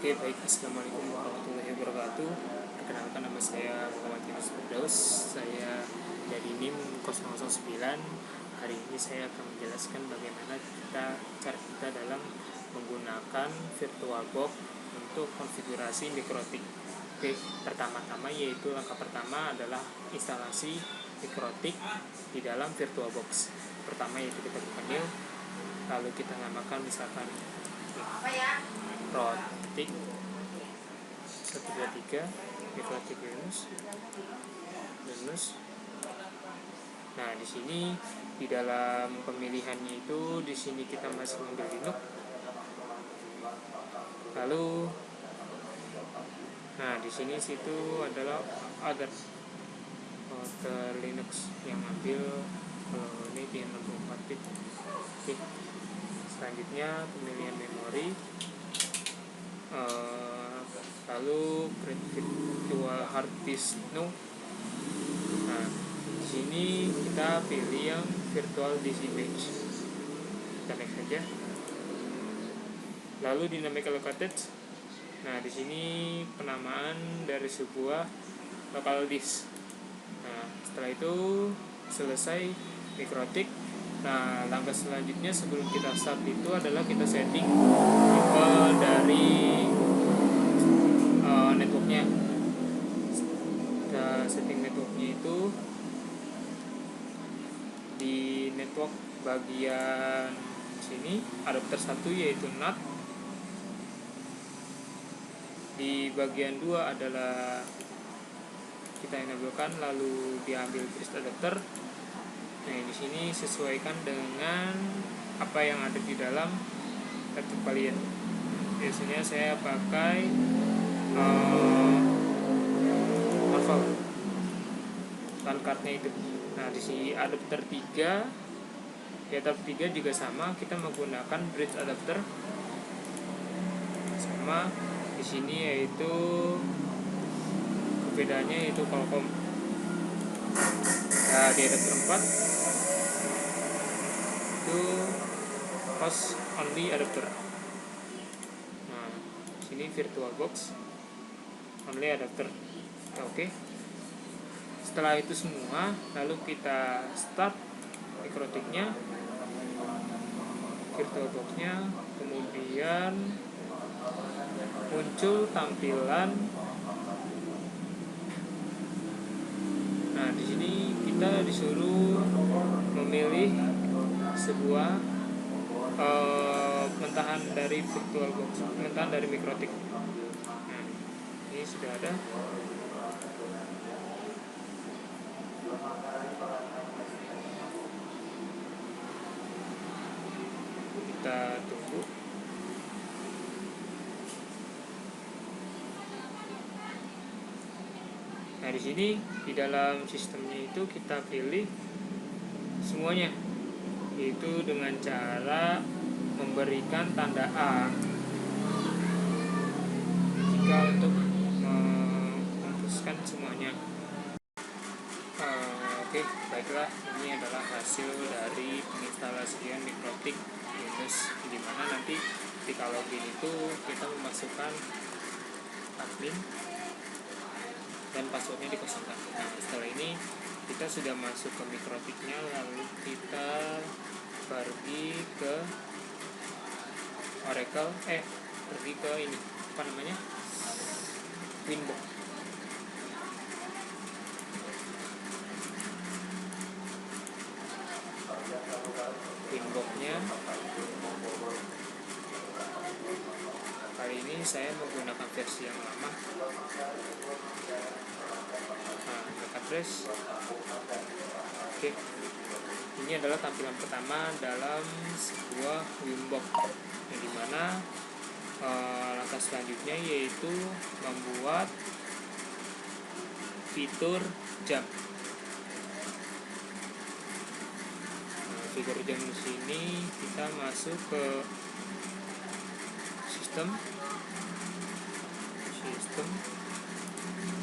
Oke, baik. Assalamualaikum warahmatullahi wabarakatuh. Perkenalkan, nama saya Muhammad Yunus Firdaus. Saya dari NIM 009. Hari ini saya akan menjelaskan bagaimana cara kita dalam menggunakan VirtualBox untuk konfigurasi mikrotik. Oke, pertama-tama yaitu langkah pertama adalah instalasi mikrotik di dalam VirtualBox. Pertama yaitu kita buka new, lalu kita namakan misalkan mikrotik 123 mikrotik Linux. Nah, di sini di dalam pemilihannya itu di sini kita masih mengambil Linux. Lalu di sini situ adalah other Linux yang ambil ini di 64 bit. Oke. Selanjutnya pemilihan memori, lalu create virtual hard disk no. Nah, di sini kita pilih yang virtual disk image. Kita next saja. Lalu dynamic allocated. Nah, di sini penamaan dari sebuah local disk. Nah, setelah itu selesai mikrotik. Nah, langkah selanjutnya sebelum kita start itu adalah kita setting tipe dari networknya. Kita setting networknya itu di network bagian sini adapter 1 yaitu NAT. Di bagian 2 adalah kita enablekan, lalu diambil bridge adapter. Nah, di sini sesuaikan dengan apa yang ada di dalam laptop kalian. Biasanya saya pakai Marvel LAN cardnya itu. Nah, di sini adapter 3, di adapter 3 juga sama, kita menggunakan bridge adapter sama di sini, yaitu perbedaannya yaitu Qualcomm. Nah, di adapter 4 itu host only adapter. Nah, sini VirtualBox only adapter. Oke. Setelah itu semua, lalu kita start mikrotiknya, VirtualBox-nya, kemudian muncul tampilan. Nah, di sini kita disuruh memilih sebuah mentahan dari VirtualBox, mentahan dari mikrotik. Nah, ini sudah ada. Kita tunggu. Nah, di sini di dalam sistemnya itu kita pilih semuanya, yaitu dengan cara memberikan tanda A jika untuk menghapuskan semuanya. Oke, baiklah, ini adalah hasil dari penginstalasian mikrotik Linux, di mana nanti ketika login itu kita memasukkan admin dan passwordnya dikosongkan. Nah, setelah ini kita sudah masuk ke mikrotiknya, lalu kita pergi ke Oracle, pergi ke ini, apa namanya, Winbox. Winbox-nya kali ini saya menggunakan versi yang lama. Nah, address. Oke. Ini adalah tampilan pertama dalam sebuah Winbox, yang dimana langkah selanjutnya yaitu membuat fitur jam. Fitur jam di sini kita masuk ke sistem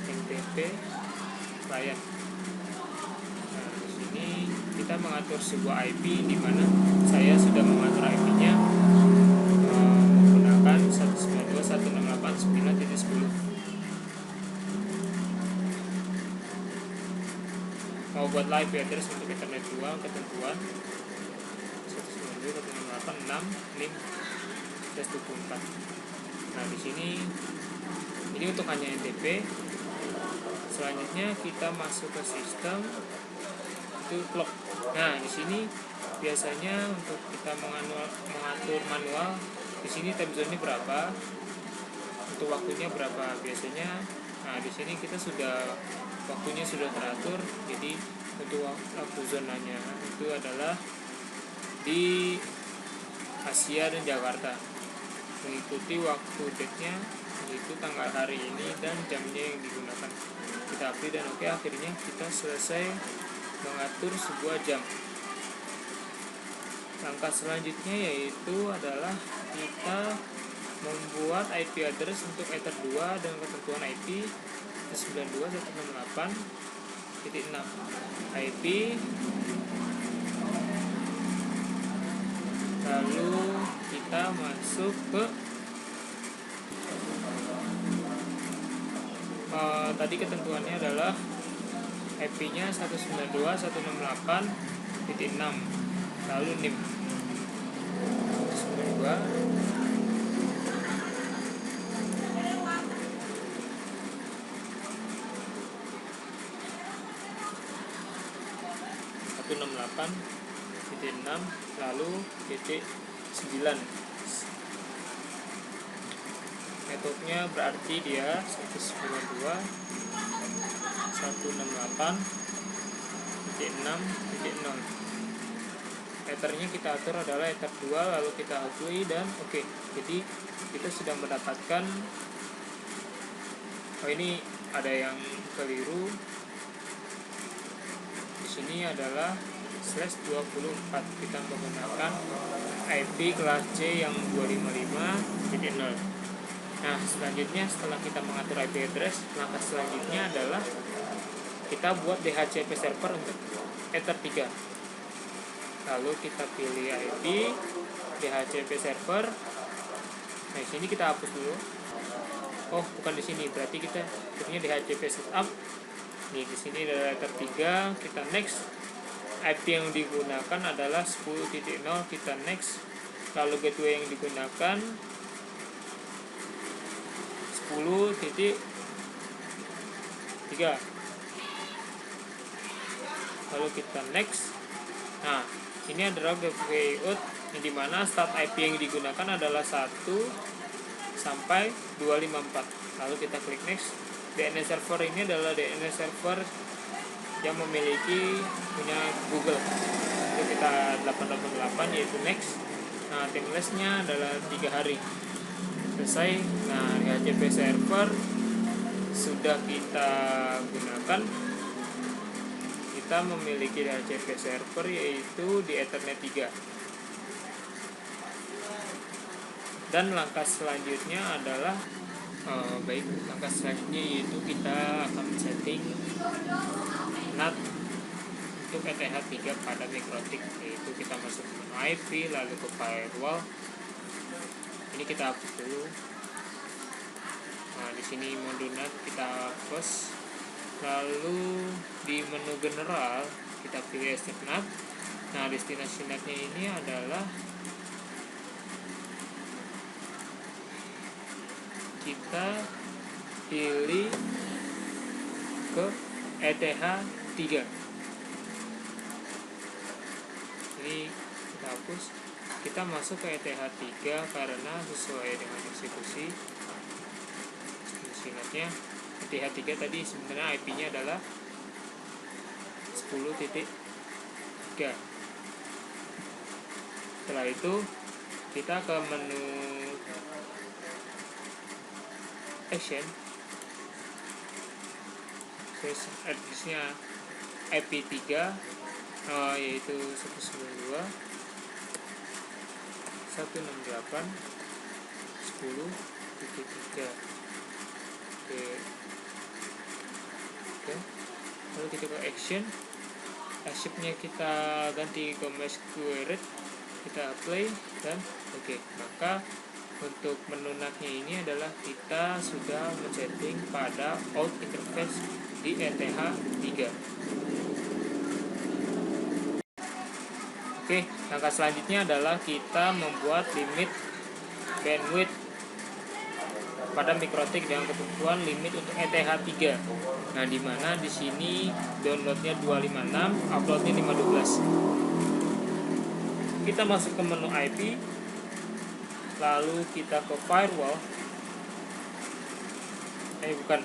NTP client. Nah, di sini kita mengatur sebuah IP, di mana saya sudah mengatur IP-nya menggunakan 192.168.1.1 mau buat live address untuk Ethernet 2 ketentuan 192.168.6.24. Nah, di sini ini untuk hanya NTP. Selanjutnya kita masuk ke sistem itu clock. Nah, di sini biasanya untuk kita mengatur manual, di sini time zone-nya berapa, untuk waktunya berapa biasanya. Nah, di sini kita sudah waktunya sudah teratur. Jadi untuk waktu zonanya itu adalah di Asia dan Jakarta, mengikuti waktu date-nya yaitu tanggal hari ini dan jamnya yang digunakan. Kita update dan oke, akhirnya kita selesai mengatur sebuah jam. Langkah selanjutnya yaitu adalah kita membuat IP address untuk Ether 2 dengan ketentuan IP 92.168.6 IP. Lalu kita masuk ke tadi ketentuannya adalah IP-nya 192.168.6, lalu NIM 192 168.6 lalu titik 9. Metodenya berarti dia 192.168.6.0. Ethernya kita atur adalah Ether 2, lalu kita agree dan oke. Jadi kita sudah mendapatkan, ini ada yang keliru. Di sini adalah /24, kita menggunakan IP kelas C yang 255.0. Nah, selanjutnya setelah kita mengatur IP address, langkah selanjutnya adalah kita buat DHCP server untuk Ether 3. Lalu kita pilih IP DHCP server. Nah, di sini kita hapus dulu. Oh, bukan di sini. Berarti kita pilihnya DHCP setup. Nih, di sini ada Ether 3, kita next. IP yang digunakan adalah 10.0, kita next. Lalu gateway yang digunakan 10.3, lalu kita next. Nah, ini adalah gateway out, yang dimana start IP yang digunakan adalah 1 sampai 254. Lalu kita klik next. DNS server ini adalah DNS server yang memiliki punya Google. Itu kita 888 yaitu next. Nah, timeless-nya adalah 3 hari. Selesai. Nah, DHCP server sudah kita gunakan. Kita memiliki DHCP server yaitu di Ethernet 3. Dan langkah selanjutnya adalah langkah selanjutnya yaitu kita akan setting NAT untuk ETH3 pada mikrotik, yaitu kita masuk ke menu IP lalu ke firewall. Ini kita hapus dulu. Nah, di sini mode NAT kita hapus. Lalu di menu general kita pilih escape NAT. Nah, destinasi NAT-nya ini adalah kita pilih ke ETH3. Ini kita hapus. Kita masuk ke ETH3 karena sesuai dengan eksekusi sinetnya. ETH3 tadi sebenarnya IP-nya adalah 10.3. Setelah itu kita ke menu action, terus address-nya IP3 yaitu 192.168.10.3. Oke. Lalu kita ke action, accept-nya kita ganti ke mesh query, kita play dan oke. Maka untuk menu NAT-nya ini adalah kita sudah men-setting pada out interface di ETH3. Oke, langkah selanjutnya adalah kita membuat limit bandwidth pada mikrotik dengan ketentuan limit untuk ETH3. Nah, di mana di sini downloadnya 256, uploadnya 512. Kita masuk ke menu IP, lalu kita ke firewall. Bukan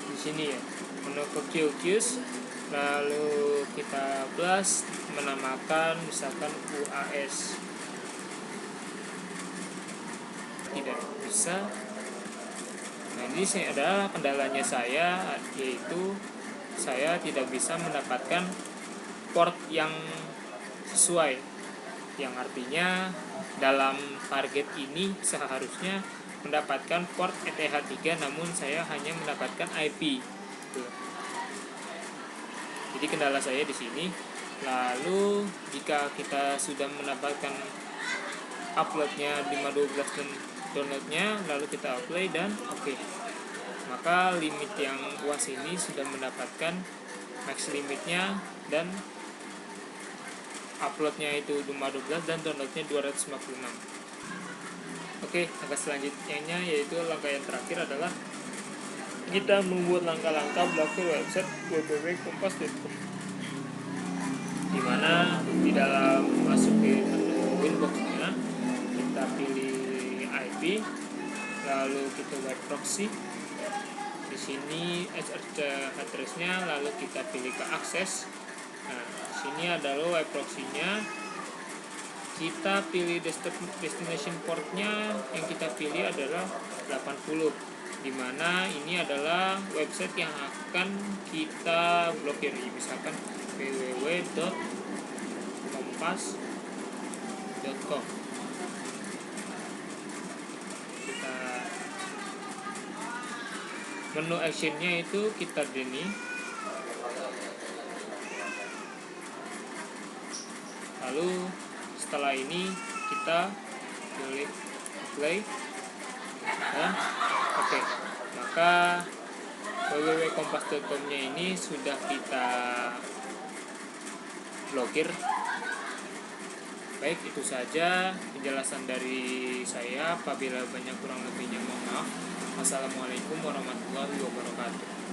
di sini ya. Menu ke QQs, lalu kita plus menamakan misalkan UAS. Tidak bisa. Nah, ini adalah kendalanya saya, yaitu saya tidak bisa mendapatkan port yang sesuai, yang artinya dalam target ini seharusnya mendapatkan port ETH3, namun saya hanya mendapatkan IP. Jadi kendala saya di sini. Lalu jika kita sudah mendapatkan uploadnya 512 dan downloadnya, lalu kita apply dan oke. Maka limit yang UAS ini sudah mendapatkan max limitnya, dan uploadnya itu 512 dan downloadnya 256. Oke, langkah selanjutnya yaitu langkah yang terakhir adalah kita membuat langkah-langkah blokir website www.kompas.com, dimana di dalam masukin menu inboxnya kita pilih IP, lalu kita web proxy. Di sini address-nya, lalu kita pilih ke akses. Nah, di sini adalah web proxy-nya. Kita pilih destination port-nya, yang kita pilih adalah 80, dimana ini adalah website yang akan kita blokir, misalkan www.kompas.com. Kita menu actionnya itu kita deni, lalu setelah ini kita pilih apply dan oke. Maka www.kompas.com-nya ini sudah kita blokir. Baik, itu saja penjelasan dari saya. Apabila banyak kurang lebihnya mohon maaf. Wassalamualaikum warahmatullahi wabarakatuh.